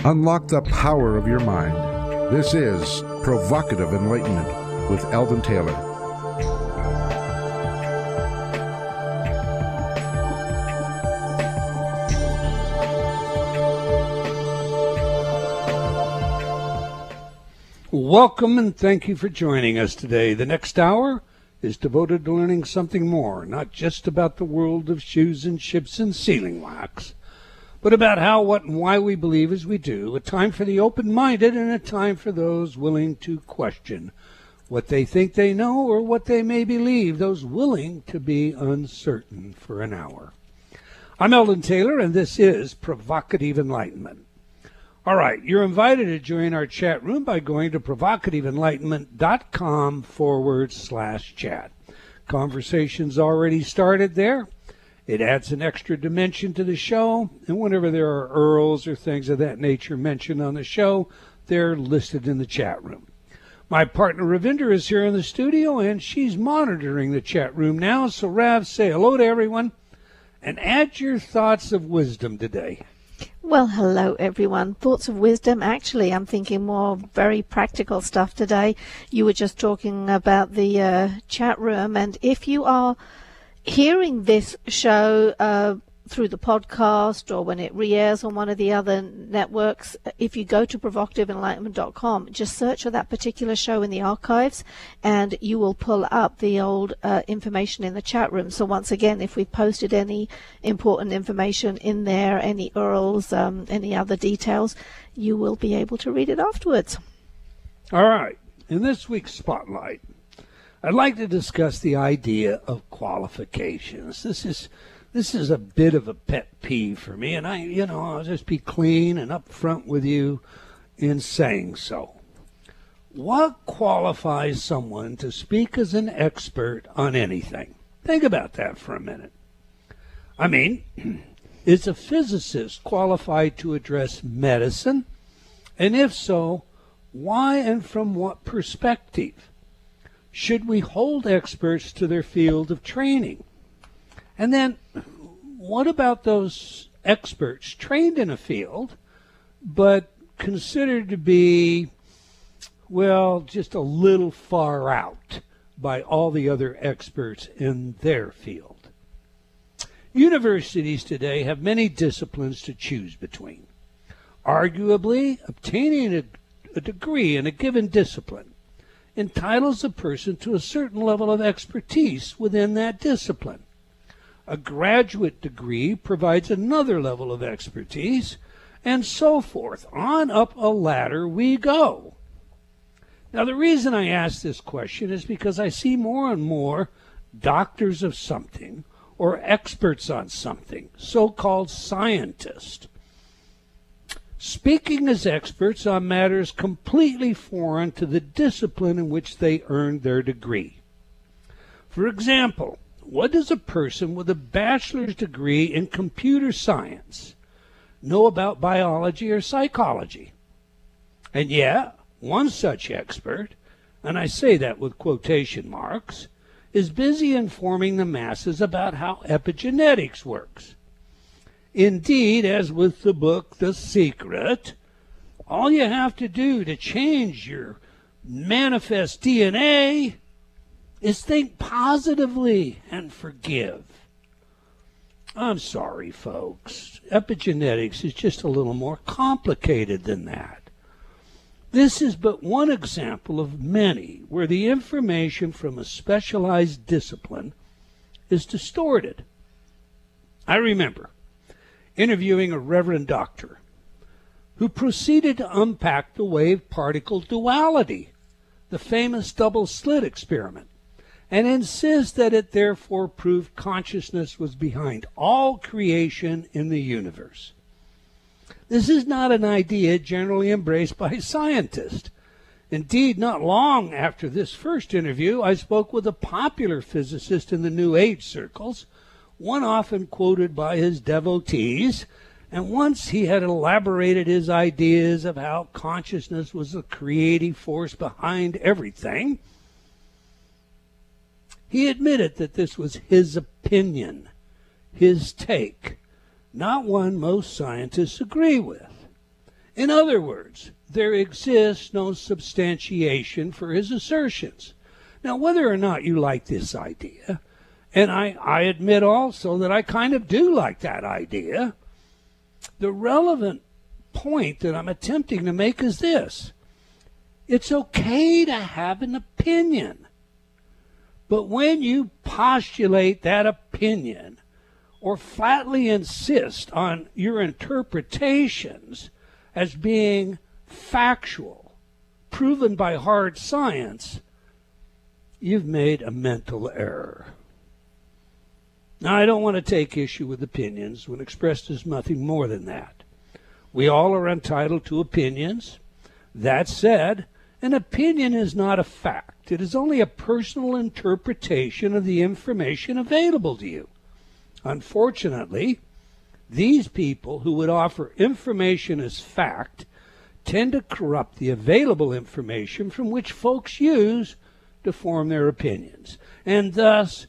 Unlock the power of your mind. This is Provocative Enlightenment with Eldon Taylor. Welcome and thank you for joining us today. The next hour is devoted to learning something more, not just about the world of shoes and ships and sealing wax, but about how, what, and why we believe as we do, a time for the open-minded and a time for those willing to question what they think they know or what they may believe, those willing to be uncertain for an hour. I'm Eldon Taylor, and this is Provocative Enlightenment. All right, you're invited to join our chat room by going to provocativeenlightenment.com/chat. Conversation's already started there. It adds an extra dimension to the show, and whenever there are URLs or things of that nature mentioned on the show, they're listed in the chat room. My partner Ravinder is here in the studio, and she's monitoring the chat room now. So Rav, say hello to everyone, and add your thoughts of wisdom today. Well, hello, everyone. Thoughts of wisdom. Actually, I'm thinking more very practical stuff today. You were just talking about the chat room, and if you are hearing this show through the podcast or when it re-airs on one of the other networks, if you go to provocativeenlightenment.com, just search for that particular show in the archives and you will pull up the old information in the chat room. So once again, if we've posted any important information in there, any URLs, any other details, you will be able to read it afterwards. All right. In this week's Spotlight, I'd like to discuss the idea of qualifications. This is a bit of a pet peeve for me, and I'll just be clean and upfront with you in saying so. What qualifies someone to speak as an expert on anything? Think about that for a minute. I mean, is a physicist qualified to address medicine? And if so, why and from what perspective? Should we hold experts to their field of training? And then, what about those experts trained in a field, but considered to be, well, just a little far out by all the other experts in their field? Universities today have many disciplines to choose between. Arguably, obtaining a degree in a given discipline entitles a person to a certain level of expertise within that discipline. A graduate degree provides another level of expertise, and so forth. On up a ladder we go. Now, the reason I ask this question is because I see more and more doctors of something or experts on something, so-called scientists, speaking as experts on matters completely foreign to the discipline in which they earned their degree. For example, what does a person with a bachelor's degree in computer science know about biology or psychology? And yet, one such expert, and I say that with quotation marks, is busy informing the masses about how epigenetics works. Indeed, as with the book The Secret, all you have to do to change your manifest DNA is think positively and forgive. I'm sorry, folks. Epigenetics is just a little more complicated than that. This is but one example of many where the information from a specialized discipline is distorted. I remember interviewing a reverend doctor who proceeded to unpack the wave-particle duality, the famous double-slit experiment, and insist that it therefore proved consciousness was behind all creation in the universe. This is not an idea generally embraced by scientists. Indeed, not long after this first interview, I spoke with a popular physicist in the New Age circles, one often quoted by his devotees, and once he had elaborated his ideas of how consciousness was the creative force behind everything, he admitted that this was his opinion, his take, not one most scientists agree with. In other words, there exists no substantiation for his assertions. Now, whether or not you like this idea, and I admit also that I kind of do like that idea, the relevant point that I'm attempting to make is this. It's okay to have an opinion. But when you postulate that opinion or flatly insist on your interpretations as being factual, proven by hard science, you've made a mental error. Now, I don't want to take issue with opinions when expressed as nothing more than that. We all are entitled to opinions. That said, an opinion is not a fact. It is only a personal interpretation of the information available to you. Unfortunately, these people who would offer information as fact tend to corrupt the available information from which folks use to form their opinions. And thus,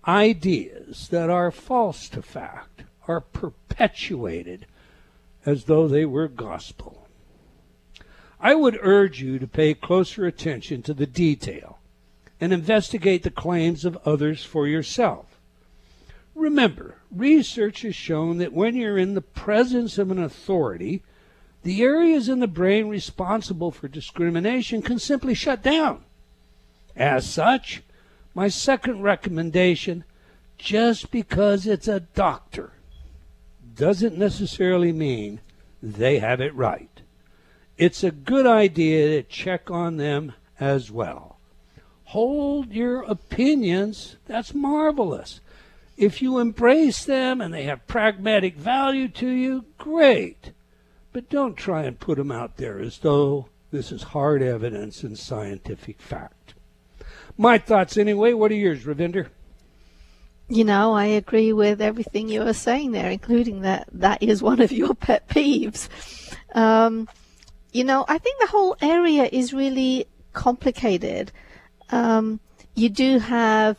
ideas that are false to fact are perpetuated as though they were gospel. I would urge you to pay closer attention to the detail and investigate the claims of others for yourself. Remember, research has shown that when you're in the presence of an authority, the areas in the brain responsible for discrimination can simply shut down. As such, my second recommendation, just because it's a doctor doesn't necessarily mean they have it right. It's a good idea to check on them as well. Hold your opinions. That's marvelous. If you embrace them and they have pragmatic value to you, great. But don't try and put them out there as though this is hard evidence and scientific fact. My thoughts anyway. What are yours, Ravinder? You know, I agree with everything you were saying there, including that is one of your pet peeves. You know, I think the whole area is really complicated. You do have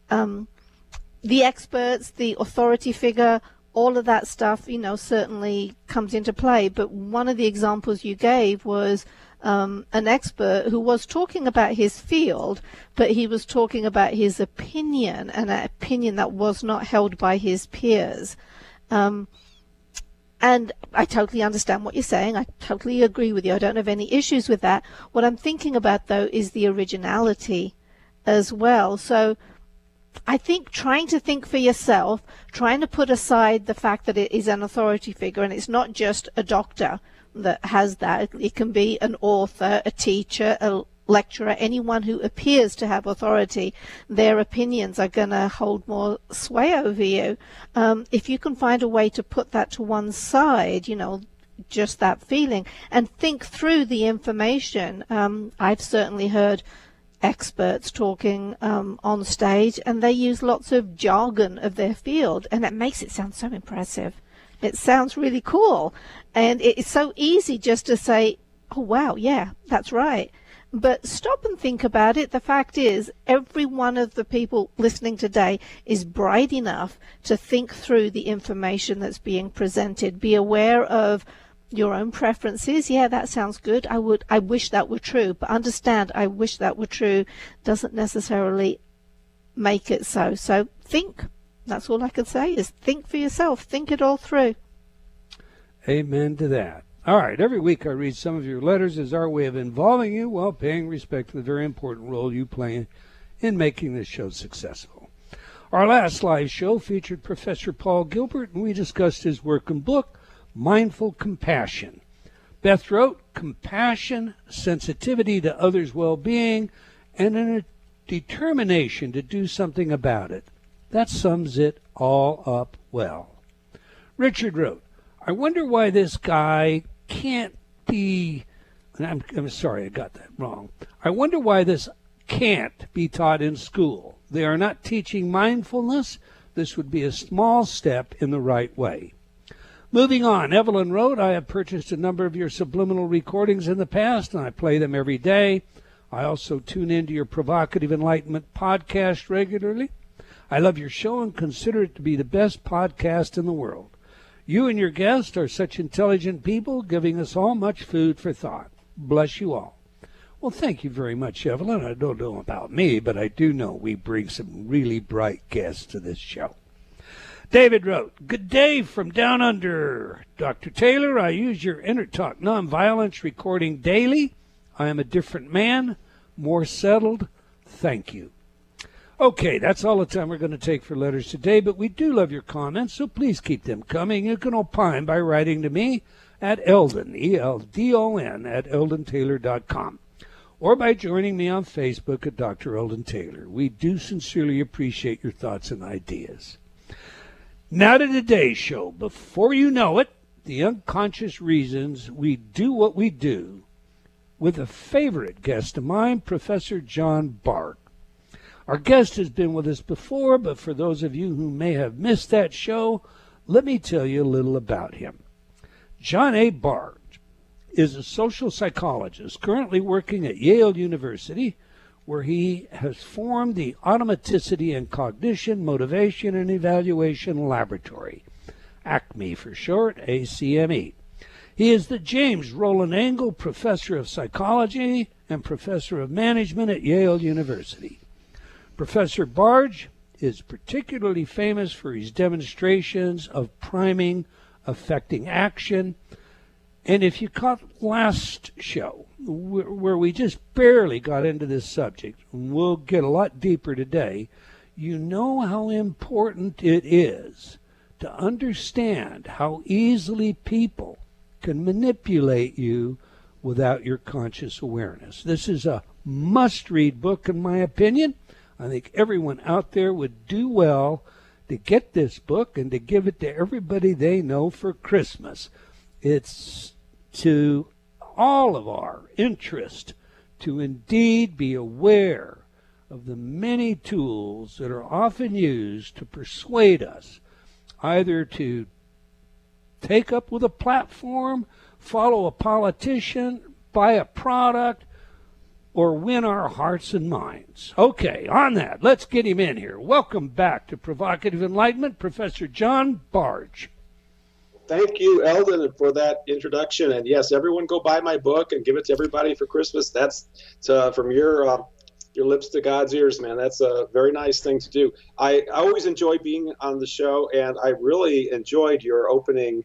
the experts, the authority figure, all of that stuff, you know, certainly comes into play. But one of the examples you gave was an expert who was talking about his field, but he was talking about his opinion, and an opinion that was not held by his peers. And I totally understand what you're saying. I totally agree with you. I don't have any issues with that. What I'm thinking about, though, is the originality as well. So I think trying to think for yourself, trying to put aside the fact that it is an authority figure, and it's not just a doctor that has that. It can be an author, a teacher, a lecturer, anyone who appears to have authority. Their opinions are going to hold more sway over you. If you can find a way to put that to one side, you know, just that feeling, and think through the information. I've certainly heard experts talking on stage, and they use lots of jargon of their field, and that makes it sound so impressive. It sounds really cool, and it's so easy just to say, oh wow, yeah, that's right. But stop and think about it. The fact is, every one of the people listening today is bright enough to think through the information that's being presented. Be aware of your own preferences. Yeah, that sounds good. I wish that were true. But understand, I wish that were true doesn't necessarily make it so. So think. That's all I can say is think for yourself. Think it all through. Amen to that. All right, every week I read some of your letters as our way of involving you while paying respect to the very important role you play in making this show successful. Our last live show featured Professor Paul Gilbert, and we discussed his work and book, Mindful Compassion. Beth wrote, compassion, sensitivity to others' well-being, and a determination to do something about it. That sums it all up well. Richard wrote, I wonder why this guy can't be, and I'm sorry, I got that wrong. I wonder why this can't be taught in school. They are not teaching mindfulness. This would be a small step in the right way. Moving on, Evelyn wrote, I have purchased a number of your subliminal recordings in the past, and I play them every day. I also tune into your Provocative Enlightenment podcast regularly. I love your show and consider it to be the best podcast in the world. You and your guest are such intelligent people, giving us all much food for thought. Bless you all. Well, thank you very much, Evelyn. I don't know about me, but I do know we bring some really bright guests to this show. David wrote, "Good day from down under. Dr. Taylor, I use your Inner Talk Nonviolence recording daily. I am a different man, more settled. Thank you." Okay, that's all the time we're going to take for letters today, but we do love your comments, so please keep them coming. You can opine by writing to me at Eldon, E-L-D-O-N, at eldontaylor.com, or by joining me on Facebook at Dr. Eldon Taylor. We do sincerely appreciate your thoughts and ideas. Now to today's show. Before you know it, the unconscious reasons we do what we do, with a favorite guest of mine, Professor John Bargh. Our guest has been with us before, but for those of you who may have missed that show, let me tell you a little about him. John A. Bargh is a social psychologist currently working at Yale University, where he has formed the Automaticity and Cognition, Motivation and Evaluation Laboratory, ACME for short, ACME. He is the James Rowland Angell Professor of Psychology and Professor of Management at Yale University. Professor Bargh is particularly famous for his demonstrations of priming affecting action. And if you caught last show, where we just barely got into this subject, and we'll get a lot deeper today, you know how important it is to understand how easily people can manipulate you without your conscious awareness. This is a must-read book, in my opinion. I think everyone out there would do well to get this book and to give it to everybody they know for Christmas. It's to all of our interest to indeed be aware of the many tools that are often used to persuade us either to take up with a platform, follow a politician, buy a product, or win our hearts and minds. Okay, on that, let's get him in here. Welcome back to Provocative Enlightenment, Professor John Bargh. Thank you, Eldon, for that introduction. And yes, everyone go buy my book and give it to everybody for Christmas. That's from your lips to God's ears, man. That's a very nice thing to do. I always enjoy being on the show, and I really enjoyed your opening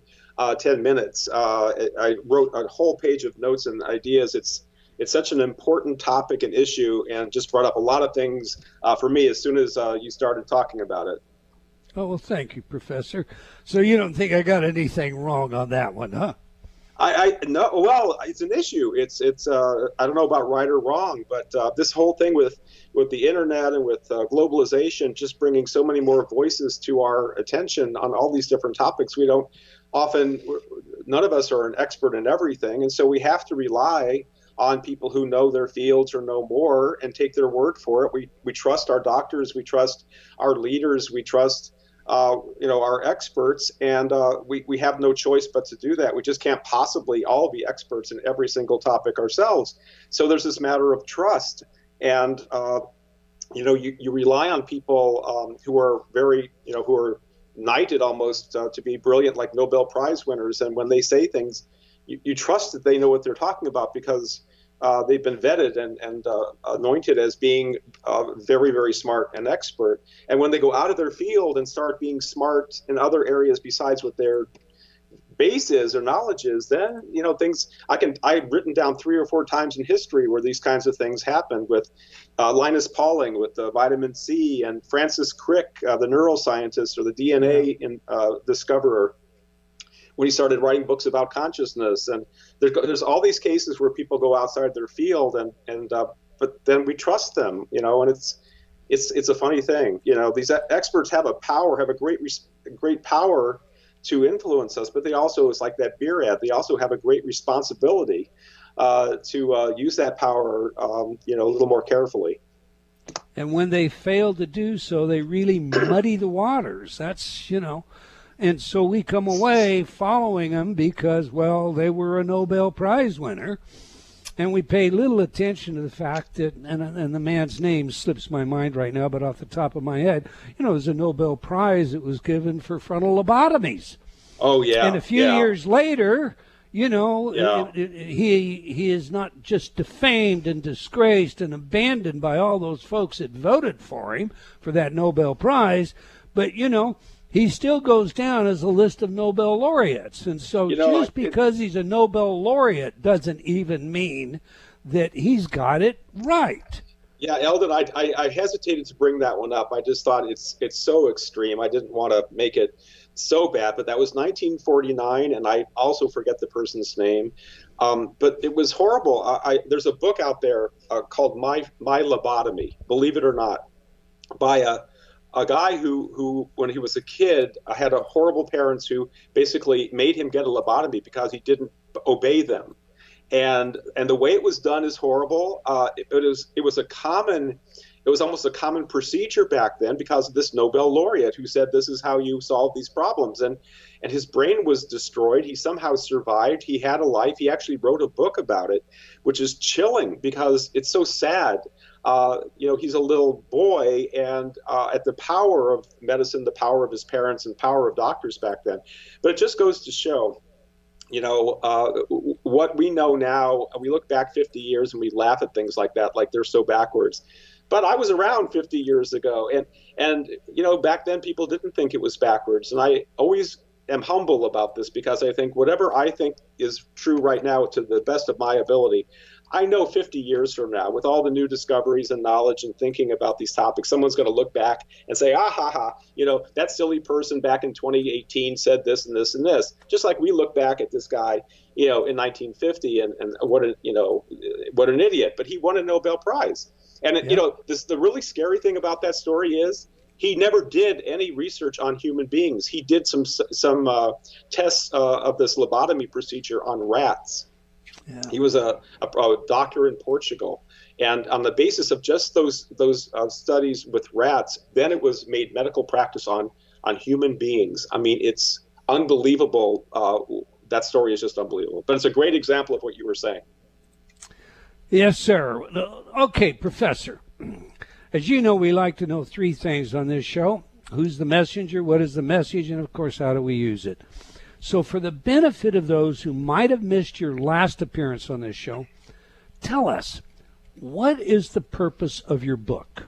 10 minutes. I wrote a whole page of notes and ideas. It's such an important topic and issue, and just brought up a lot of things for me as soon as you started talking about it. Oh, well, thank you, Professor. So you don't think I got anything wrong on that one, huh? No. Well, it's an issue. It's I don't know about right or wrong, but this whole thing with the internet and with globalization, just bringing so many more voices to our attention on all these different topics. We don't often, none of us are an expert in everything, and so we have to rely on people who know their fields or know more and take their word for it. We trust our doctors, we trust our leaders, we trust our experts, and we have no choice but to do that. We just can't possibly all be experts in every single topic ourselves. So there's this matter of trust, and you rely on people who are very, who are knighted almost to be brilliant, like Nobel Prize winners. And when they say things, you trust that they know what they're talking about because they've been vetted and anointed as being very, very smart and expert. And when they go out of their field and start being smart in other areas besides what their base is or knowledge is, then things I've written down 3 or 4 times in history where these kinds of things happened with Linus Pauling with the vitamin C, and Francis Crick, the neuroscientist or the DNA discoverer, when he started writing books about consciousness. And there's all these cases where people go outside their field, and but then we trust them, and it's a funny thing. These experts have a great power to influence us, but they also, it's like that beer ad, they also have a great responsibility to use that power a little more carefully. And when they fail to do so, they really muddy the waters. That's, and so we come away following them because, well, they were a Nobel Prize winner. And we pay little attention to the fact that, and the man's name slips my mind right now, but off the top of my head, there's a Nobel Prize that was given for frontal lobotomies. Oh yeah. And a few yeah. years later, you know, Yeah. he is not just defamed and disgraced and abandoned by all those folks that voted for him for that Nobel Prize, but, you know, he still goes down as a list of Nobel laureates. And so just because he's a Nobel laureate doesn't even mean that he's got it right. Yeah, Eldon, I hesitated to bring that one up. I just thought it's so extreme. I didn't want to make it so bad, but that was 1949, and I also forget the person's name. But it was horrible. There's a book out there called My Lobotomy, believe it or not, by a guy who, when he was a kid, had horrible parents who basically made him get a lobotomy because he didn't obey them. And the way it was done is horrible. It was almost a common procedure back then because of this Nobel laureate who said this is how you solve these problems. And his brain was destroyed. He somehow survived. He had a life. He actually wrote a book about it, which is chilling because it's so sad. He's a little boy, and at the power of medicine, the power of his parents, and power of doctors back then. But it just goes to show, what we know now. We look back 50 years and we laugh at things like that, like they're so backwards. But I was around 50 years ago, and back then people didn't think it was backwards. And I always am humble about this because I think whatever I think is true right now, to the best of my ability, I know 50 years from now, with all the new discoveries and knowledge and thinking about these topics, someone's going to look back and say, that silly person back in 2018 said this and this and this. Just like we look back at this guy, in 1950 and what an idiot. But he won a Nobel Prize. And the really scary thing about that story is he never did any research on human beings. He did some tests of this lobotomy procedure on rats. Yeah. He was a doctor in Portugal, and on the basis of just those studies with rats, then it was made medical practice on human beings. I mean, it's unbelievable. That story is just unbelievable. But it's a great example of what you were saying. Yes, sir. Okay, Professor. As you know, we like to know three things on this show: who's the messenger, what is the message, and of course, how do we use it? So for the benefit of those who might have missed your last appearance on this show, tell us, what is the purpose of your book?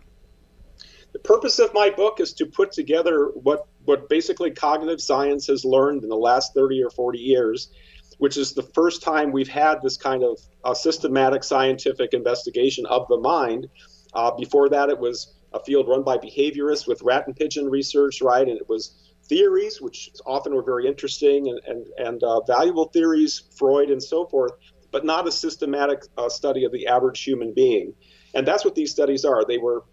The purpose of my book is to put together what basically cognitive science has learned in the last 30 or 40 years, which is the first time we've had this kind of systematic scientific investigation of the mind. Before that, it was a field run by behaviorists with rat and pigeon research, right? And it was theories, which often were very interesting and valuable theories, Freud and so forth, but not a systematic study of the average human being. And that's what these studies are. They were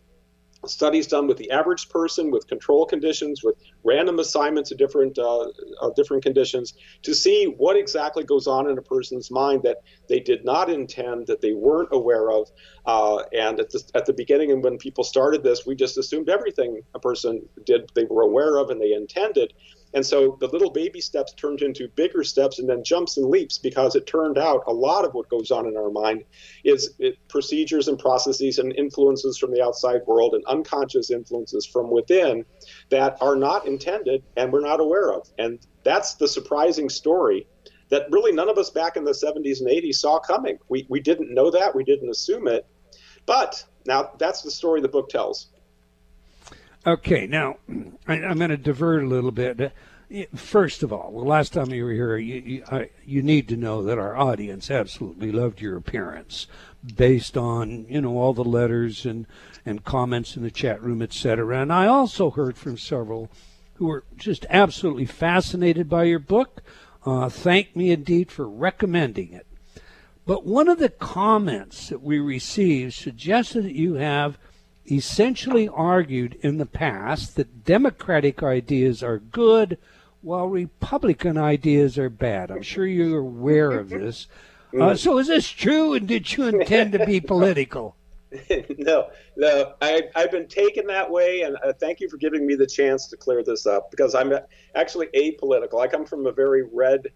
studies done with the average person, with control conditions, with random assignments of different conditions, to see what exactly goes on in a person's mind that they did not intend, that they weren't aware of. And at the beginning, and when people started this, we just assumed everything a person did they were aware of and they intended. And so the little baby steps turned into bigger steps and then jumps and leaps, because it turned out a lot of what goes on in our mind is procedures and processes and influences from the outside world and unconscious influences from within that are not intended and we're not aware of. And that's the surprising story that really none of us back in the 70s and 80s saw coming. We didn't know that. We didn't assume it. But now that's the story the book tells. Okay, now I'm going to divert a little bit. First of all, the last time you were here, you need to know that our audience absolutely loved your appearance, based on all the letters and comments in the chat room, etc. And I also heard from several who were just absolutely fascinated by your book. Thank me indeed for recommending it. But one of the comments that we received suggested that you have essentially argued in the past that Democratic ideas are good while Republican ideas are bad. I'm sure you're aware of this. So is this true, and did you intend to be political? No. I've been taken that way, and thank you for giving me the chance to clear this up, because I'm actually apolitical. I come from a very red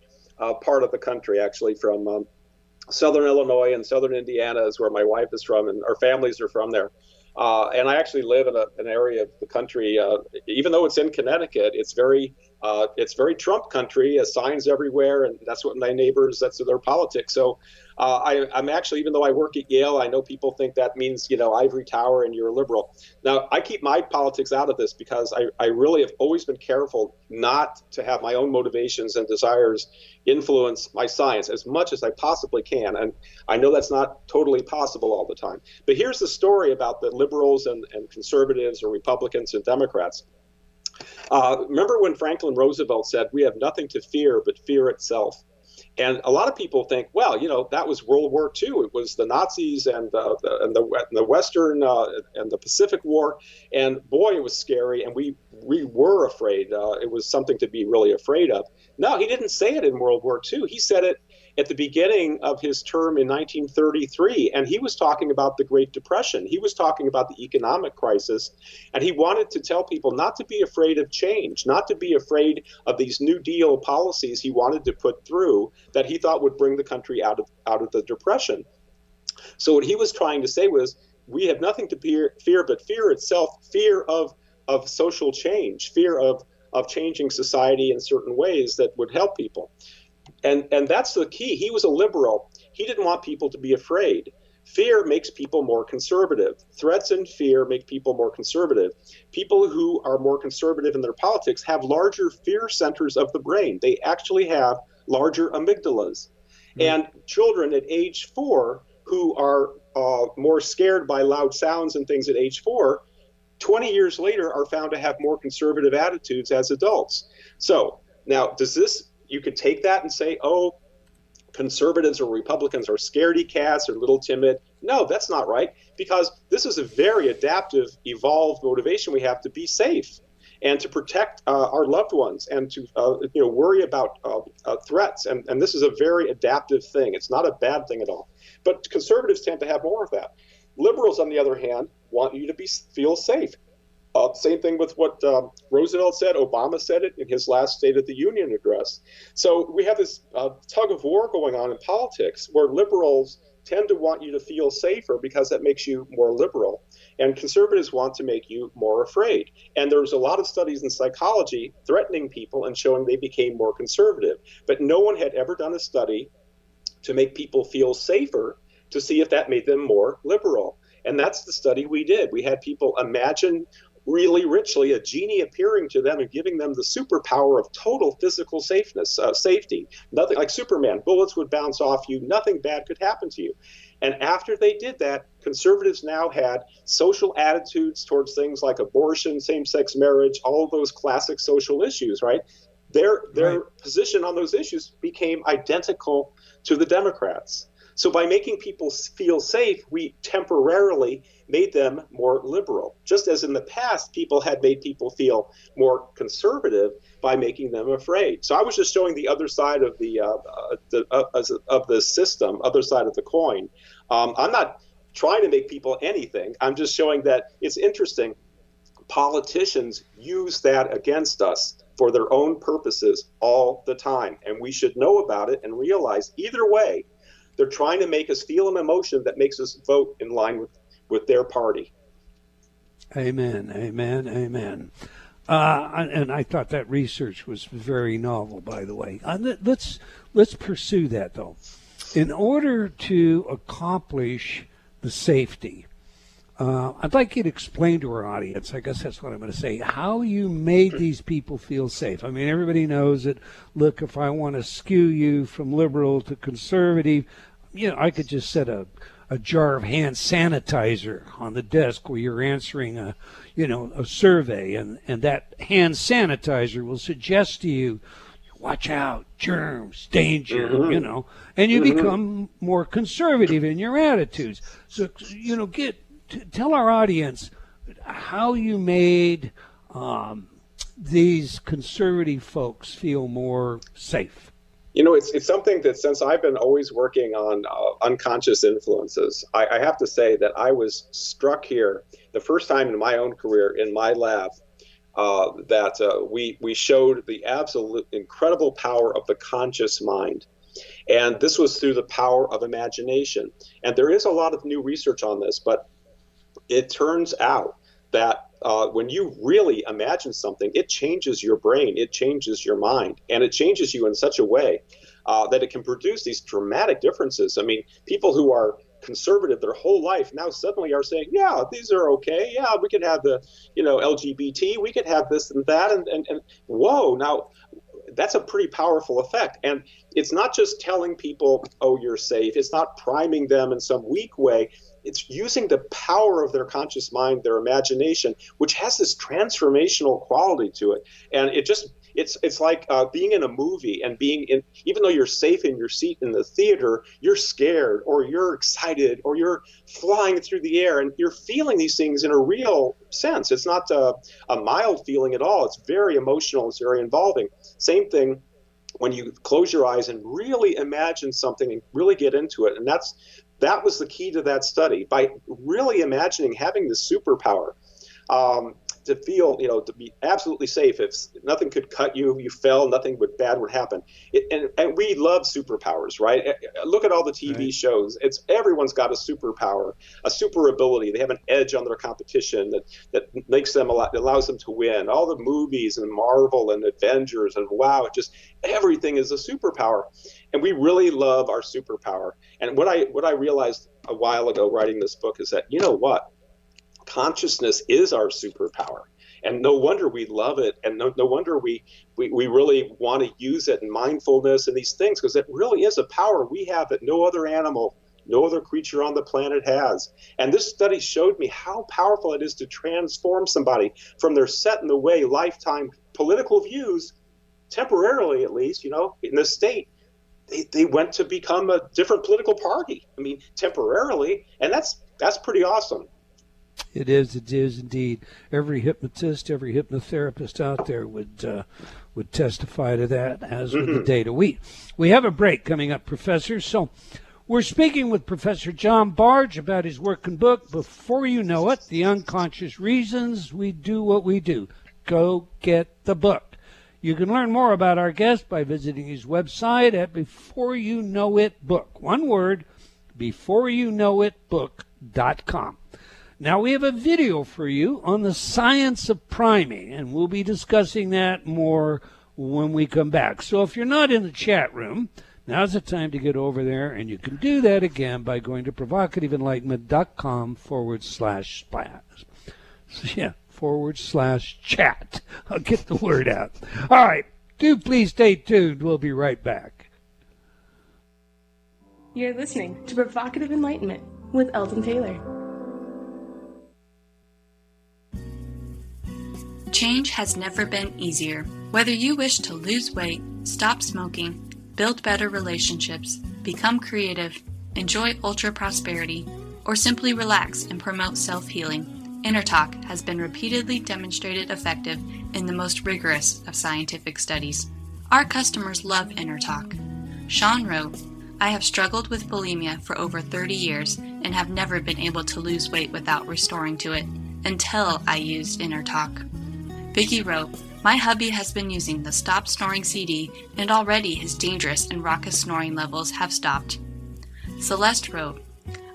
part of the country, actually, from southern Illinois and southern Indiana is where my wife is from, and our families are from there. And I actually live in an area of the country, even though it's in Connecticut, it's very It's very Trump country, signs everywhere, and that's what my neighbors, that's their politics. So I'm actually, even though I work at Yale, I know people think that means, ivory tower and you're a liberal. Now, I keep my politics out of this because I really have always been careful not to have my own motivations and desires influence my science as much as I possibly can. And I know that's not totally possible all the time. But here's the story about the liberals and conservatives or Republicans and Democrats. Remember when Franklin Roosevelt said, "We have nothing to fear but fear itself." And a lot of people think, well, that was World War II. It was the Nazis and the Western and the Pacific War. And boy, it was scary. And we were afraid. It was something to be really afraid of. No, he didn't say it in World War II. He said it at the beginning of his term in 1933. And he was talking about the Great Depression. He was talking about the economic crisis. And he wanted to tell people not to be afraid of change, not to be afraid of these New Deal policies he wanted to put through that he thought would bring the country out of the Depression. So what he was trying to say was, we have nothing to fear but fear itself, fear of social change, fear of changing society in certain ways that would help people. And that's the key. He was a liberal. He didn't want people to be afraid. Fear makes people more conservative. Threats and fear make people more conservative. People who are more conservative in their politics have larger fear centers of the brain. They actually have larger amygdalas. Mm-hmm. And children at age 4 who are more scared by loud sounds and things at age 4, 20 years later are found to have more conservative attitudes as adults. So now, you could take that and say, oh, conservatives or Republicans are scaredy cats or little timid. No, that's not right, because this is a very adaptive, evolved motivation we have to be safe and to protect our loved ones and to worry about threats. And this is a very adaptive thing. It's not a bad thing at all. But conservatives tend to have more of that. Liberals, on the other hand, want you to feel safe. Same thing with what Roosevelt said. Obama said it in his last State of the Union address. So we have this tug of war going on in politics where liberals tend to want you to feel safer because that makes you more liberal. And conservatives want to make you more afraid. And there's a lot of studies in psychology threatening people and showing they became more conservative. But no one had ever done a study to make people feel safer to see if that made them more liberal. And that's the study we did. We had people imagine really richly a genie appearing to them and giving them the superpower of total physical safety. Nothing like Superman. Bullets would bounce off you. Nothing bad could happen to you. And after they did that, conservatives now had social attitudes towards things like abortion, same-sex marriage, all of those classic social issues, right? Their position on those issues became identical to the Democrats. So by making people feel safe, we temporarily made them more liberal, just as in the past people had made people feel more conservative by making them afraid. So I was just showing the other side of the system, other side of the coin. I'm not trying to make people anything. I'm just showing that it's interesting. Politicians use that against us for their own purposes all the time, and we should know about it and realize either way, they're trying to make us feel an emotion that makes us vote in line with their party. Amen, amen, amen. And I thought that research was very novel, by the way. Let's pursue that, though. In order to accomplish the safety, I'd like you to explain to our audience, I guess that's what I'm going to say, how you made these people feel safe. I mean, everybody knows that, look, if I want to skew you from liberal to conservative, I could just set a jar of hand sanitizer on the desk where you're answering a survey, and that hand sanitizer will suggest to you, watch out, germs, danger, and you become more conservative in your attitudes. So, tell our audience how you made these conservative folks feel more safe. It's something that since I've been always working on unconscious influences, I have to say that I was struck here the first time in my own career in my lab that we showed the absolute incredible power of the conscious mind. And this was through the power of imagination. And there is a lot of new research on this, but it turns out that when you really imagine something, it changes your brain, it changes your mind, and it changes you in such a way that it can produce these dramatic differences. I mean, people who are conservative their whole life now suddenly are saying, yeah, these are okay. Yeah, we could have the, LGBT, we could have this and that. And whoa, now that's a pretty powerful effect. And it's not just telling people, oh, you're safe. It's not priming them in some weak way. It's using the power of their conscious mind, their imagination, which has this transformational quality to it. And it's like being in a movie and even though you're safe in your seat in the theater, you're scared or you're excited or you're flying through the air and you're feeling these things in a real sense. It's not a mild feeling at all. It's very emotional. It's very involving. Same thing when you close your eyes and really imagine something and really get into it. And that was the key to that study, by really imagining having this superpower. To feel, to be absolutely safe. If nothing could cut you, you fell, nothing bad would happen. And we love superpowers, right? Look at all the TV shows. Everyone's got a superpower, a super ability. They have an edge on their competition that makes them allows them to win. All the movies and Marvel and Avengers and wow, everything is a superpower. And we really love our superpower. And what I realized a while ago writing this book is that, you know what? Consciousness is our superpower, and no wonder we love it, and no wonder we really want to use it in mindfulness and these things, because it really is a power we have that no other animal, no other creature on the planet has. And this study showed me how powerful it is to transform somebody from their set in the way lifetime political views, temporarily at least, in this state. They went to become a different political party. I mean, temporarily, and that's pretty awesome. It is indeed. Every hypnotist, every hypnotherapist out there would testify to that, as with the data. We have a break coming up, Professor. So we're speaking with Professor John Bargh about his work and book, Before You Know It, The Unconscious Reasons We Do What We Do. Go get the book. You can learn more about our guest by visiting his website at Before You Know It Book. One word, beforeyouknowitbook.com. Now, we have a video for you on the science of priming, and we'll be discussing that more when we come back. So if you're not in the chat room, now's the time to get over there, and you can do that again by going to provocativeenlightenment.com/chat. I'll get the word out. All right, do please stay tuned. We'll be right back. You're listening to Provocative Enlightenment with Eldon Taylor. Change has never been easier. Whether you wish to lose weight, stop smoking, build better relationships, become creative, enjoy ultra prosperity, or simply relax and promote self-healing, InnerTalk has been repeatedly demonstrated effective in the most rigorous of scientific studies. Our customers love InnerTalk. Sean wrote, I have struggled with bulimia for over 30 years and have never been able to lose weight without restoring to it until I used InnerTalk. Vicky wrote, my hubby has been using the Stop Snoring CD and already his dangerous and raucous snoring levels have stopped. Celeste wrote,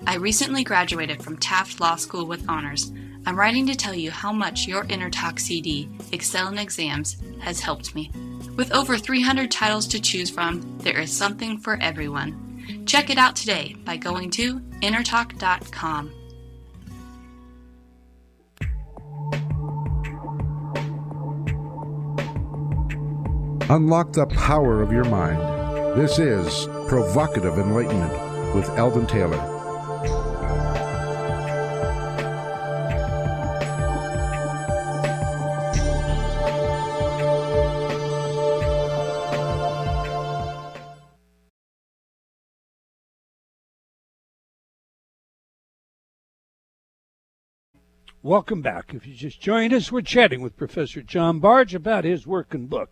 I recently graduated from Taft Law School with honors. I'm writing to tell you how much your InnerTalk CD, Excel in Exams, has helped me. With over 300 titles to choose from, there is something for everyone. Check it out today by going to innertalk.com. Unlock the power of your mind. This is Provocative Enlightenment with Eldon Taylor. Welcome back. If you just joined us, we're chatting with Professor John Bargh about his work and book,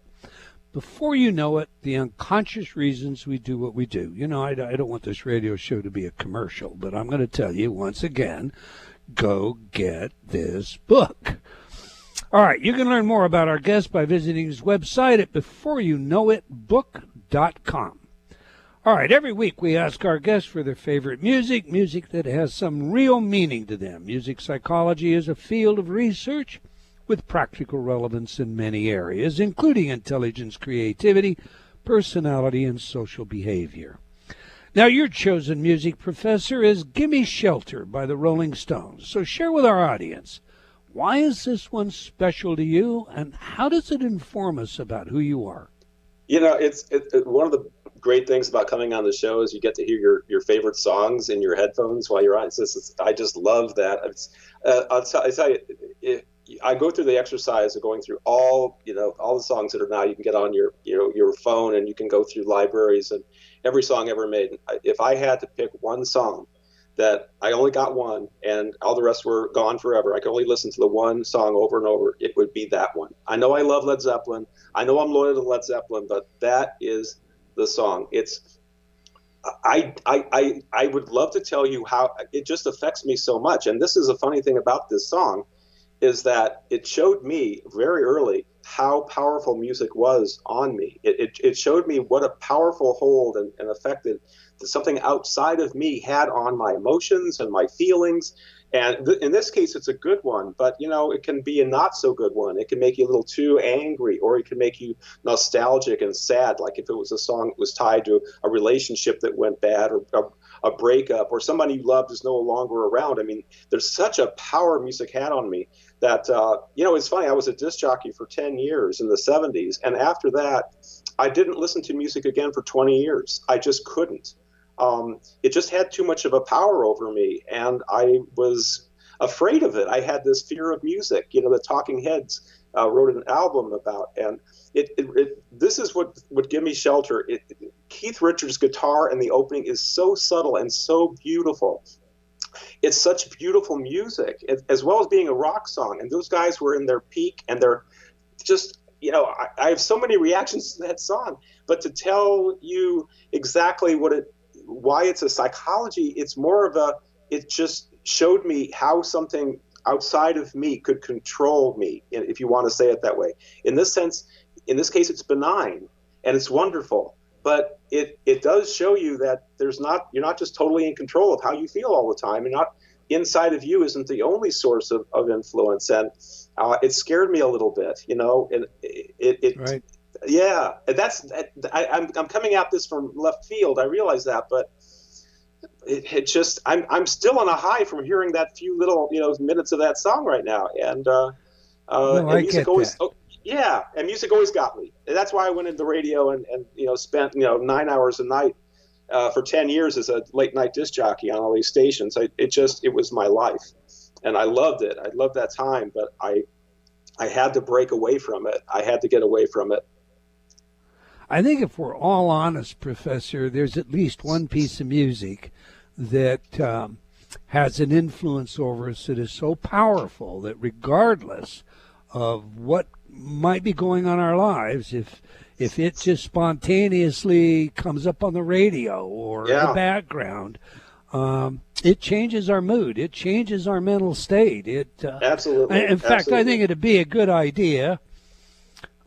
Before You Know It, The Unconscious Reasons We Do What We Do. I don't want this radio show to be a commercial, but I'm going to tell you once again, go get this book. All right, you can learn more about our guest by visiting his website at beforeyouknowitbook.com. All right, every week we ask our guests for their favorite music that has some real meaning to them. Music psychology is a field of research with practical relevance in many areas, including intelligence, creativity, personality, and social behavior. Now, your chosen music professor is Gimme Shelter by the Rolling Stones. So share with our audience, why is this one special to you, and how does it inform us about who you are? You know, it's one of the great things about coming on the show is you get to hear your favorite songs in your headphones while you're on. I just love that. I'll tell you, I go through the exercise of going through all the songs that are now you can get on your phone, and you can go through libraries and every song ever made. If I had to pick one song that I only got one and all the rest were gone forever, I could only listen to the one song over and over, it would be that one. I know I love Led Zeppelin. I know I'm loyal to Led Zeppelin, but that is the song. I would love to tell you how it just affects me so much. And this is a funny thing about this song, is that it showed me very early how powerful music was on me. It showed me what a powerful hold and effect that something outside of me had on my emotions and my feelings. And in this case, it's a good one, but it can be a not so good one. It can make you a little too angry, or it can make you nostalgic and sad, like if it was a song that was tied to a relationship that went bad, or a breakup, or somebody you loved is no longer around. I mean, there's such a power music had on me that, it's funny. I was a disc jockey for 10 years in the 70s. And after that, I didn't listen to music again for 20 years. I just couldn't. It just had too much of a power over me, and I was afraid of it. I had this fear of music. The Talking Heads wrote an album about, and this is what Gimme Shelter. Keith Richards' guitar in the opening is so subtle and so beautiful. It's such beautiful music, as well as being a rock song. And those guys were in their peak, and they're just, I have so many reactions to that song. But to tell you exactly why it's a psychology, it's more of it just showed me how something outside of me could control me, if you want to say it that way. In this case, it's benign and it's wonderful, but it does show you that you're not just totally in control of how you feel all the time. You're not inside of you isn't the only source of influence. And it scared me a little bit, and right. Yeah, I'm coming at this from left field. I realize that, but it just I'm still on a high from hearing that few little minutes of that song right now, and I music always and music always got me. And that's why I went into radio and spent 9 hours a night for 10 years as a late night disc jockey on all these stations. It was my life, and I loved it. I loved that time, but I had to break away from it. I had to get away from it. I think if we're all honest, Professor, there's at least one piece of music that has an influence over us that is so powerful that regardless of what might be going on in our lives, if it just spontaneously comes up on the radio or in the background, it changes our mood. It changes our mental state. Absolutely. In fact, I think it'd be a good idea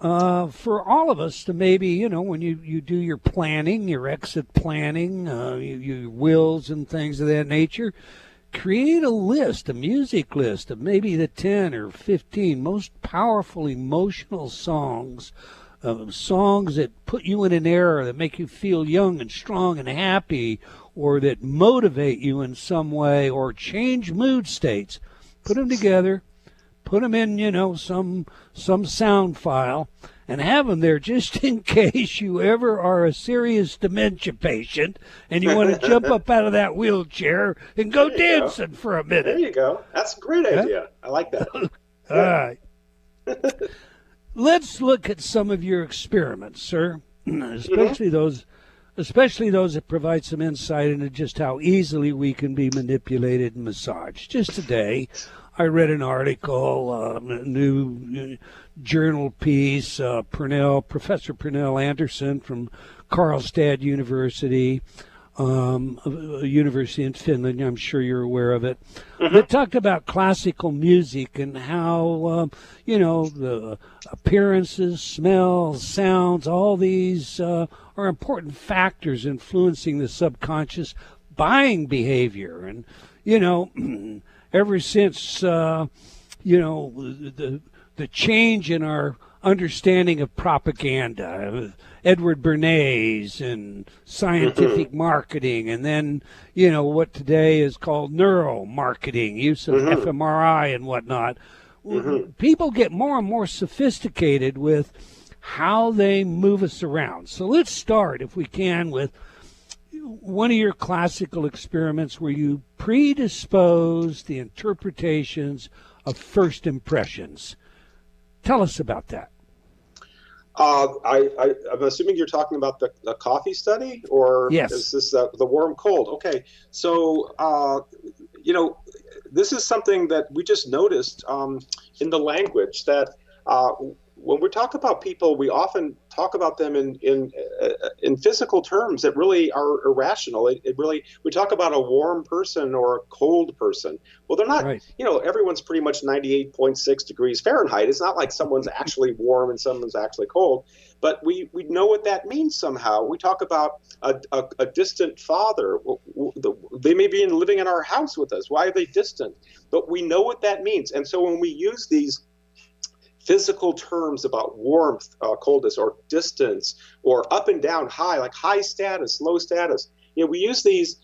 for all of us to maybe, when you do your planning, your exit planning, your wills and things of that nature, create a music list of maybe the 10 or 15 most powerful emotional songs, songs that put you in an era that make you feel young and strong and happy, or that motivate you in some way or change mood states. Put them together. Put them in, some sound file, and have them there just in case you ever are a serious dementia patient and you want to jump up out of that wheelchair and go dancing for a minute. There you go. That's a great idea. I like that. All right. Let's look at some of your experiments, sir, especially those that provide some insight into just how easily we can be manipulated and massaged. Just today, I read an article, a new journal piece, Professor Pernell Anderson from Karlstad University a university in Finland. I'm sure you're aware of it. That talked about classical music and how, the appearances, smells, sounds, all these are important factors influencing the subconscious buying behavior. And, ever since, the change in our understanding of propaganda, Edward Bernays and scientific marketing, and then, what today is called neuromarketing, use of fMRI and whatnot. People get more and more sophisticated with how they move us around. So let's start, if we can, with one of your classical experiments where you predispose the interpretations of first impressions. Tell us about that. I'm assuming you're talking about the coffee study, or yes. Is this the warm cold? Okay, so this is something that we just noticed in the language that when we talk about people, we often talk about them in physical terms that really are irrational. We talk about a warm person or a cold person. Well, they're not. Right. Everyone's pretty much 98.6 degrees Fahrenheit. It's not like someone's actually warm and someone's actually cold. But we know what that means somehow. We talk about a distant father. They may be living in our house with us. Why are they distant? But we know what that means. And so when we use these physical terms about warmth, coldness, or distance, or up and down, high, like high status, low status. We use these.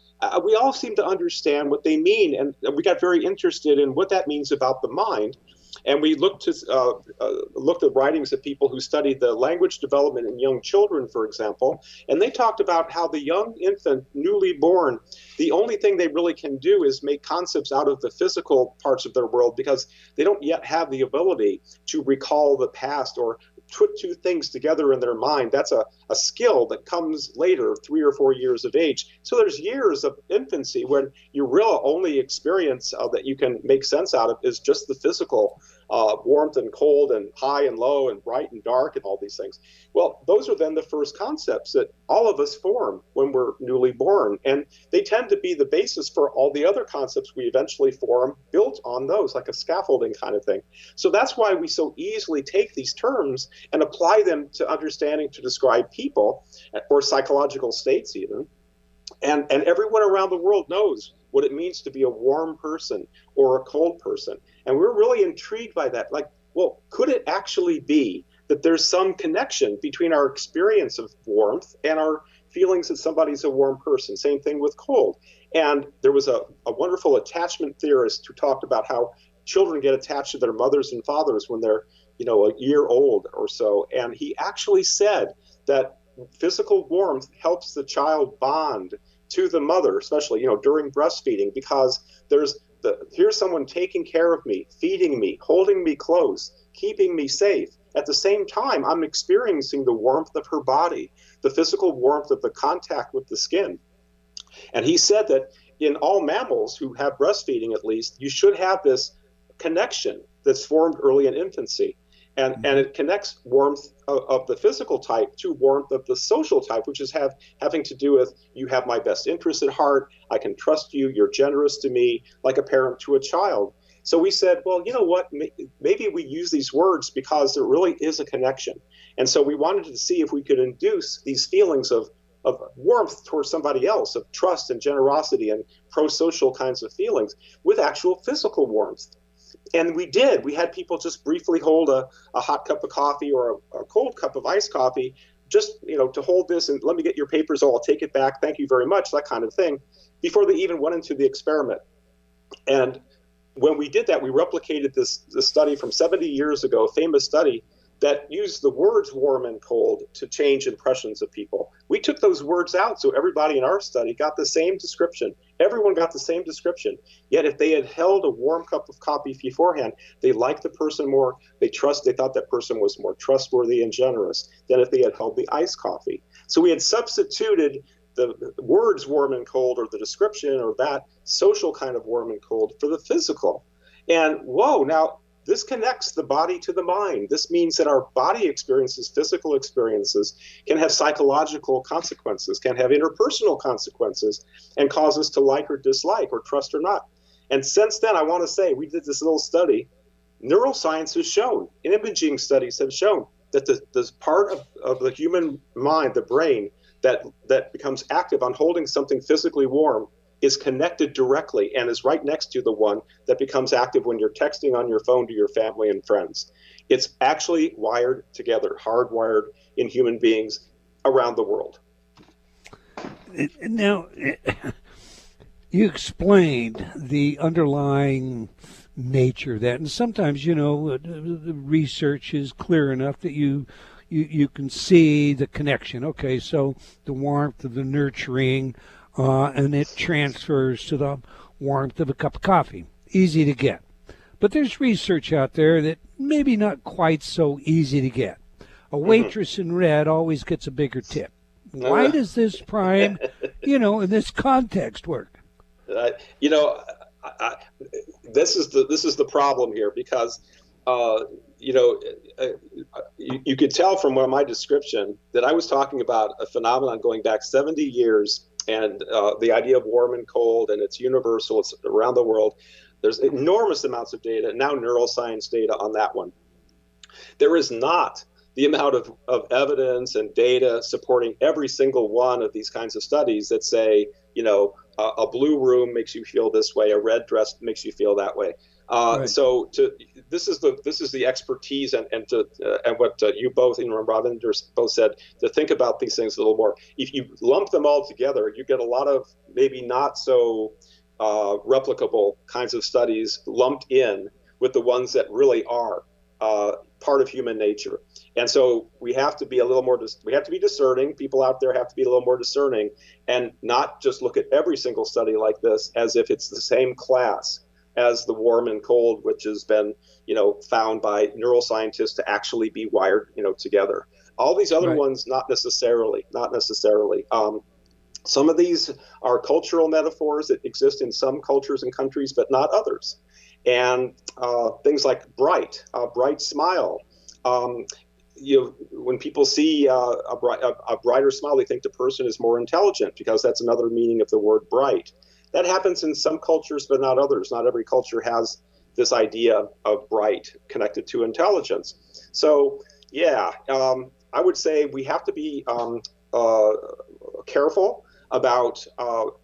We all seem to understand what they mean, and we got very interested in what that means about the mind. And we looked at writings of people who studied the language development in young children, for example, and they talked about how the young infant, newly born, the only thing they really can do is make concepts out of the physical parts of their world because they don't yet have the ability to recall the past or put two things together in their mind. That's a skill that comes later, 3 or 4 years of age. So there's years of infancy when your real only experience that you can make sense out of is just the physical warmth and cold and high and low and bright and dark and all these things. Well, those are then the first concepts that all of us form when we're newly born. And they tend to be the basis for all the other concepts we eventually form built on those, like a scaffolding kind of thing. So that's why we so easily take these terms and apply them to understanding to describe people or psychological states even. And everyone around the world knows what it means to be a warm person or a cold person. And we're really intrigued by that. Like, well, could it actually be that there's some connection between our experience of warmth and our feelings that somebody's a warm person? Same thing with cold. And there was a wonderful attachment theorist who talked about how children get attached to their mothers and fathers when they're, a year old or so. And he actually said that physical warmth helps the child bond to the mother, especially, during breastfeeding, because here's someone taking care of me, feeding me, holding me close, keeping me safe. At the same time, I'm experiencing the warmth of her body, the physical warmth of the contact with the skin. And he said that in all mammals who have breastfeeding, at least, you should have this connection that's formed early in infancy. And it connects warmth of the physical type to warmth of the social type, which is having to do with you have my best interest at heart, I can trust you, you're generous to me, like a parent to a child. So we said, well, you know what, maybe we use these words because there really is a connection. And so we wanted to see if we could induce these feelings of warmth towards somebody else, of trust and generosity and pro-social kinds of feelings with actual physical warmth. And we did. We had people just briefly hold a hot cup of coffee or a cold cup of iced coffee, just, to hold this and let me get your papers. Oh, I'll take it back. Thank you very much. That kind of thing, before they even went into the experiment. And when we did that, we replicated this study from 70 years ago, a famous study that used the words warm and cold to change impressions of people. We took those words out, so everybody in our study got the same description. Everyone got the same description. Yet if they had held a warm cup of coffee beforehand, they liked the person more. They thought that person was more trustworthy and generous than if they had held the iced coffee. So we had substituted the words warm and cold, or the description, or that social kind of warm and cold, for the physical. And whoa, now this connects the body to the mind. This means that our body experiences, physical experiences, can have psychological consequences, can have interpersonal consequences, and cause us to like or dislike or trust or not. And since then, I want to say, we did this little study. Neuroscience has shown, imaging studies have shown, that the part of the human mind, the brain, that becomes active on holding something physically warm is connected directly and is right next to the one that becomes active when you're texting on your phone to your family and friends. It's actually wired together, hardwired in human beings around the world. Now, you explained the underlying nature of that, and sometimes, the research is clear enough that you can see the connection. Okay, so the warmth of the nurturing, and it transfers to the warmth of a cup of coffee. Easy to get. But there's research out there that maybe not quite so easy to get. A waitress in red always gets a bigger tip. Why does this prime, in this context work? This is the problem here, because you could tell from my description that I was talking about a phenomenon going back 70 years, and the idea of warm and cold, and it's universal, it's around the world. There's enormous amounts of data, now neuroscience data on that one. There is not the amount of evidence and data supporting every single one of these kinds of studies that say, a blue room makes you feel this way, a red dress makes you feel that way. Right. So this is the expertise and what you both, Robin, both said, to think about these things a little more. If you lump them all together, you get a lot of maybe not so replicable kinds of studies lumped in with the ones that really are part of human nature. And so we have to be a little more, we have to be discerning. People out there have to be a little more discerning and not just look at every single study like this as if it's the same class as the warm and cold, which has been, found by neuroscientists to actually be wired, together. All these other ones, not necessarily. Some of these are cultural metaphors that exist in some cultures and countries, but not others. And things like bright smile. When people see a brighter smile, they think the person is more intelligent, because that's another meaning of the word bright. That happens in some cultures, but not others. Not every culture has this idea of bright connected to intelligence. So, I would say we have to be careful about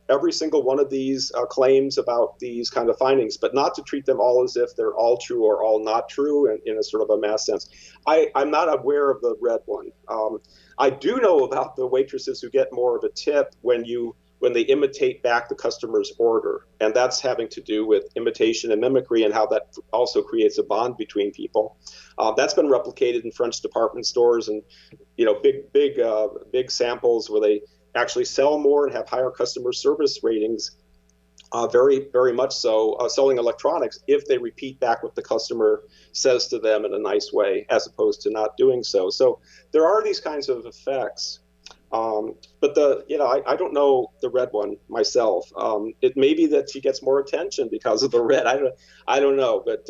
every single one of these claims about these kind of findings, but not to treat them all as if they're all true or all not true in a sort of a mass sense. I'm not aware of the red one. I do know about the waitresses who get more of a tip when they imitate back the customer's order. And that's having to do with imitation and mimicry, and how that also creates a bond between people. That's been replicated in French department stores, and big samples where they actually sell more and have higher customer service ratings, very, very much so, selling electronics, if they repeat back what the customer says to them in a nice way, as opposed to not doing so. So there are these kinds of effects. But I don't know the red one myself. It may be that she gets more attention because of the red. I don't know, but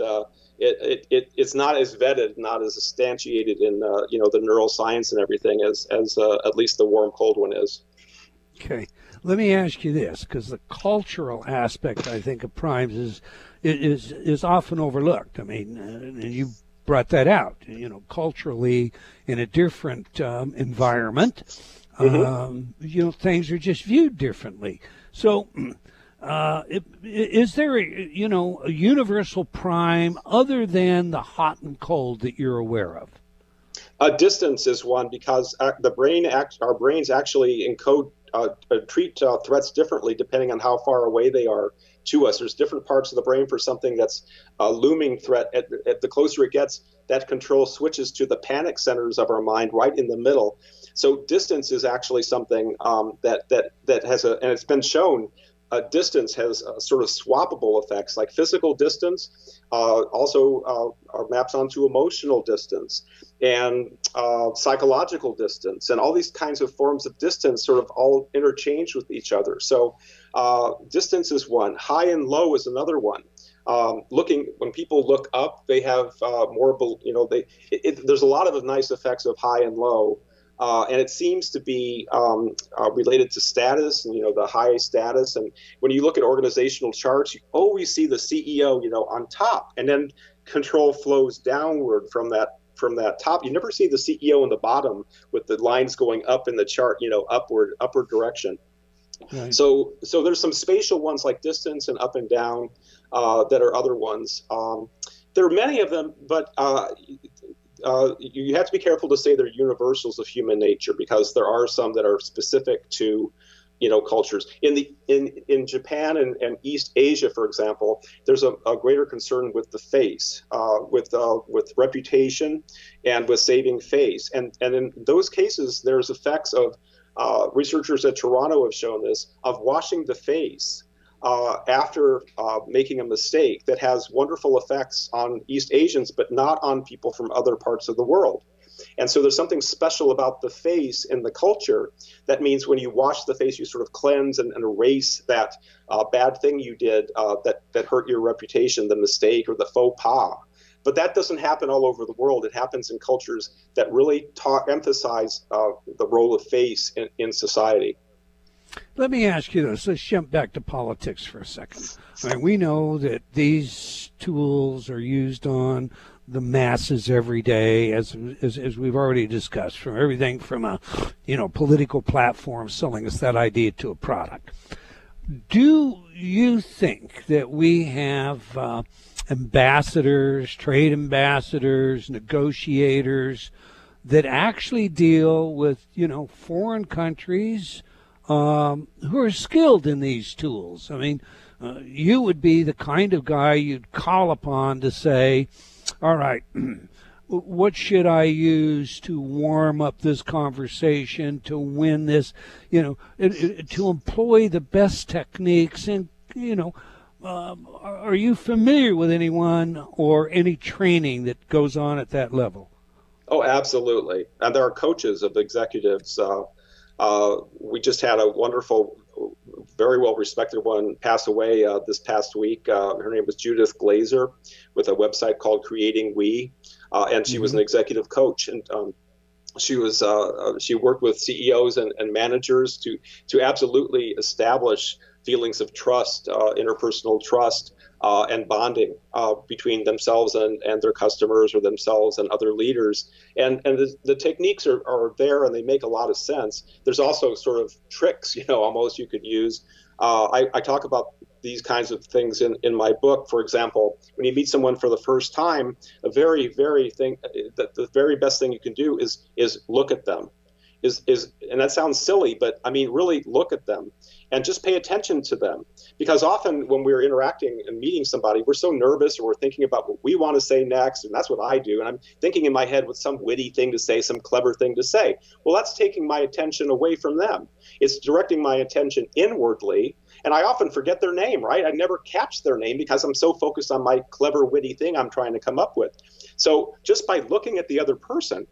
it's not as vetted, not as substantiated in the neuroscience and everything as at least the warm cold one is. Okay, let me ask you this, because the cultural aspect, I think, of primes is often overlooked. I mean, and you brought that out. Culturally, in a different environment. Things are just viewed differently. So, is there a universal prime other than the hot and cold that you're aware of? Distance is one, because our brains actually encode, treat threats differently depending on how far away they are to us. There's different parts of the brain for something that's a looming threat. At the closer it gets, that control switches to the panic centers of our mind right in the middle. So distance is actually something that has and it's been shown, distance has sort of swappable effects, like physical distance also maps onto emotional distance and psychological distance, and all these kinds of forms of distance sort of all interchange with each other. So distance is one. High and low is another one. When people look up, they have more, there's a lot of nice effects of high and low. And it seems to be related to status and, the high status. And when you look at organizational charts, you always see the CEO, on top, and then control flows downward from that top. You never see the CEO in the bottom with the lines going up in the chart, upward direction. Right. So there's some spatial ones like distance and up and down that are other ones. There are many of them, but you have to be careful to say they're universals of human nature, because there are some that are specific to, cultures. In Japan and East Asia, for example, there's a greater concern with the face, with reputation, and with saving face. And in those cases, there's effects of researchers at Toronto have shown this, of washing the face after making a mistake, that has wonderful effects on East Asians, but not on people from other parts of the world. And so there's something special about the face in the culture. That means when you wash the face, you sort of cleanse and erase that bad thing you did that hurt your reputation, the mistake or the faux pas. But that doesn't happen all over the world. It happens in cultures that really emphasize the role of face in society. Let me ask you this. Let's jump back to politics for a second. I mean, we know that these tools are used on the masses every day, as we've already discussed, from everything from a political platform selling us that idea to a product. Do you think that we have ambassadors, trade ambassadors, negotiators that actually deal with foreign countries who are skilled in these tools? I mean, you would be the kind of guy you'd call upon to say, all right, what should I use to warm up this conversation, to win this, to employ the best techniques? And, are you familiar with anyone or any training that goes on at that level? Oh, absolutely. And there are coaches of executives. We just had a wonderful, very well-respected one pass away this past week. Her name was Judith Glazer, with a website called Creating We, and she was an executive coach. And she worked with CEOs and managers to absolutely establish feelings of trust, interpersonal trust, and bonding between themselves and their customers, or themselves and other leaders. And the techniques are there, and they make a lot of sense. There's also sort of tricks, almost you could use. I talk about these kinds of things in my book. For example, when you meet someone for the first time, the very best thing you can do is look at them. And that sounds silly, but I mean, really look at them and just pay attention to them. Because often when we're interacting and meeting somebody, we're so nervous, or we're thinking about what we want to say next. And that's what I do. And I'm thinking in my head with some witty thing to say, some clever thing to say. Well, that's taking my attention away from them. It's directing my attention inwardly. And I often forget their name, right? I never catch their name because I'm so focused on my clever, witty thing I'm trying to come up with. So just by looking at the other person,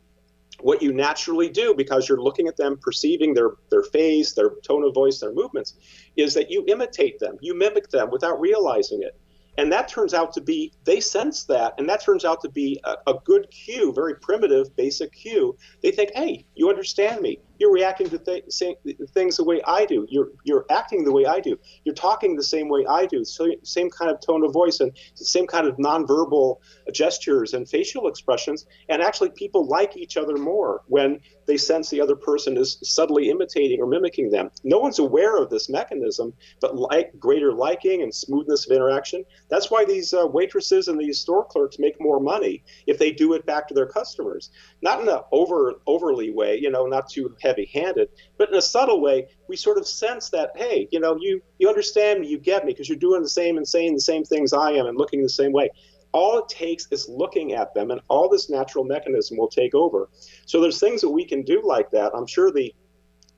what you naturally do, because you're looking at them, perceiving their face, their tone of voice, their movements, is that you imitate them, you mimic them without realizing it. And that turns out to be, they sense that, and that turns out to be a good cue, very primitive, basic cue. They think, hey, you understand me. You're reacting to things the way I do. You're acting the way I do. You're talking the same way I do. So same kind of tone of voice and same kind of nonverbal gestures and facial expressions. And actually, people like each other more when they sense the other person is subtly imitating or mimicking them. No one's aware of this mechanism, but greater liking and smoothness of interaction. That's why these waitresses and these store clerks make more money if they do it back to their customers. Not in an overly way, not too heavy-handed, but in a subtle way, we sort of sense that, hey, you understand me, you get me, because you're doing the same and saying the same things I am and looking the same way. All it takes is looking at them, and all this natural mechanism will take over. So there's things that we can do like that. I'm sure the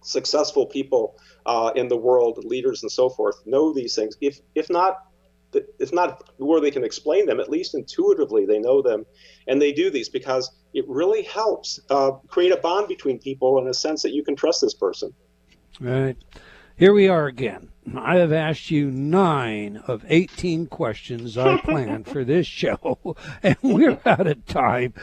successful people in the world, leaders and so forth, know these things. If not where they can explain them, at least intuitively they know them, and they do these because it really helps create a bond between people in a sense that you can trust this person. Right. Here we are again. I have asked you 9 of 18 questions I planned for this show, and we're out of time.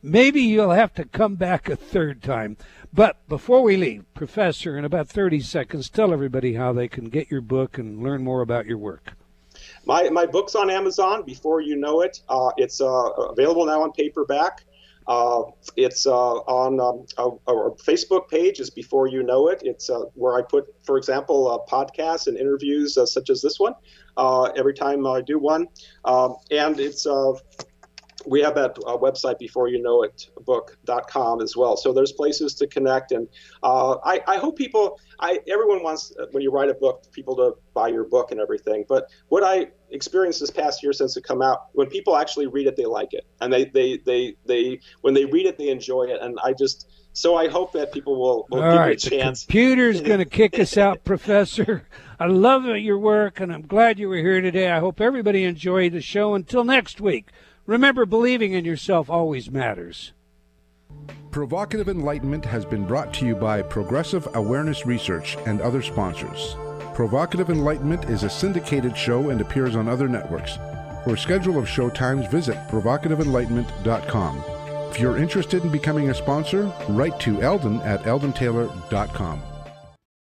Maybe you'll have to come back a third time. But before we leave, Professor, in about 30 seconds, tell everybody how they can get your book and learn more about your work. My book's on Amazon, Before You Know It. It's available now on paperback. It's on our Facebook page is Before You Know It. It's where I put, for example, podcasts and interviews such as this one every time I do one. And it's we have that website, beforeyouKnowItbook.com as well. So there's places to connect. And I hope everyone wants, when you write a book, people to buy your book and everything. But what I experienced this past year since it come out, when people actually read it, they like it. And they when they read it, they enjoy it. And I hope that people will give it a chance. The computer's going to kick us out, Professor. I love your work, and I'm glad you were here today. I hope everybody enjoyed the show. Until next week, remember, believing in yourself always matters. Provocative Enlightenment has been brought to you by Progressive Awareness Research and other sponsors. Provocative Enlightenment is a syndicated show and appears on other networks. For a schedule of show times, visit provocativeenlightenment.com. If you're interested in becoming a sponsor, write to Eldon at eldontaylor.com.